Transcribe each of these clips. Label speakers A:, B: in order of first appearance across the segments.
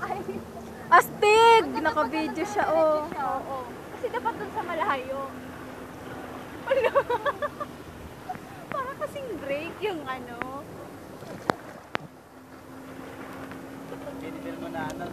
A: Ay,
B: Astig! Naka-video siya, oh.
A: oo. Kasi dapat dun sa malayo. Para kasing break yung ano.
C: Binibir mo na ano.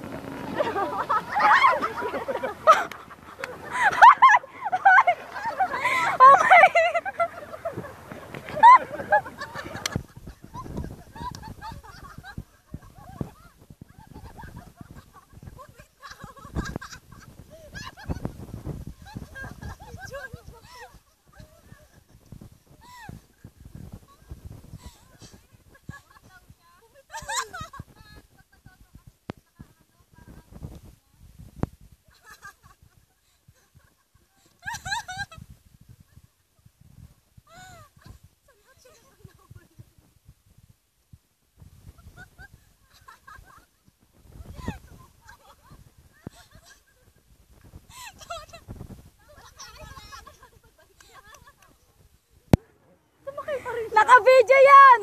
B: Naka-video yan!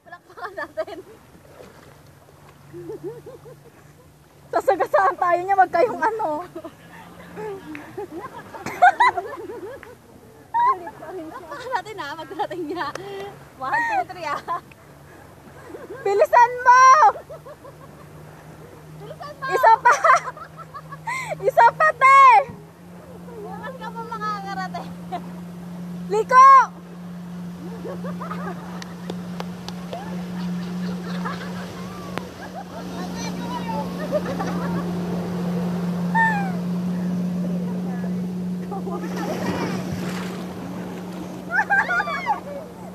A: Palakpakan natin.
B: Sasagasaan tayo niya, wag kayong ano.
A: Palakpakan natin ha, magdating niya. 1, 2, 3 ha.
B: Bilisan mo!
A: Bilisan mo!
B: Isa pa! Isa pa, te!
A: Bukas ka pa makakarating.
B: Liko!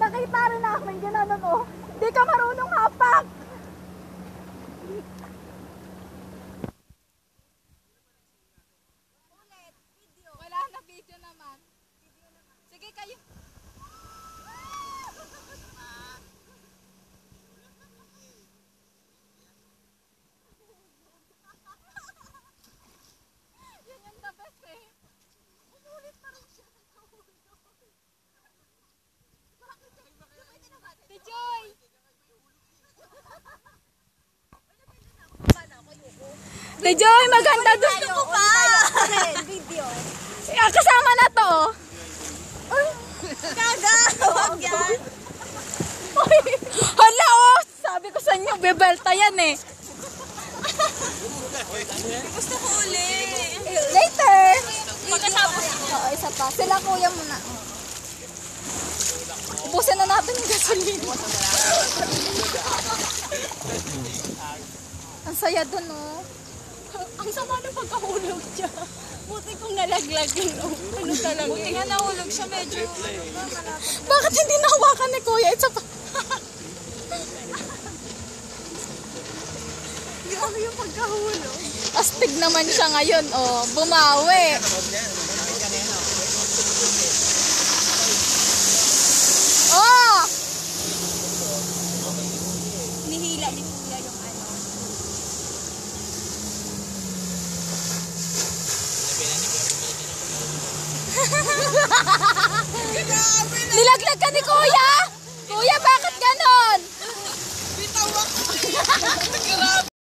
B: Nakita rin namin gano'n, oh. Di ka marunong hapak!
A: Wala na video naman. Sige kayo. Yan yung the best eh. Umulit pa rin siya. Si Joy!
B: Te Joy, maganda doon.
A: Gusto ko pa! Video.
B: Kasama na to, oh.
A: Kaga! Huwag yan!
B: Hala, oh! Sabi ko sa inyo, bebelta yan eh.
A: Gusto ko uli!
B: Later!
A: Magkasama siya.
B: Oo, isa pa. Sila kuya muna. Ubusin na natin yung gasolina. Ang saya dun, oh.
A: Ang sama ng pagkahulog siya. Buti kong nalaglag yun. Ano talaga? Buti nga nahulog siya medyo.
B: Bakit hindi nahawakan ni kuya? Isa pa.
A: Grabe yung pagkahulog.
B: Astig naman siya ngayon, oh. Bumawi. Oh!
A: Nihila ni Kuya yung ano.
B: Nilaglag ka ni kuya? Kuya, bakit ganon?
A: Bitaw ako.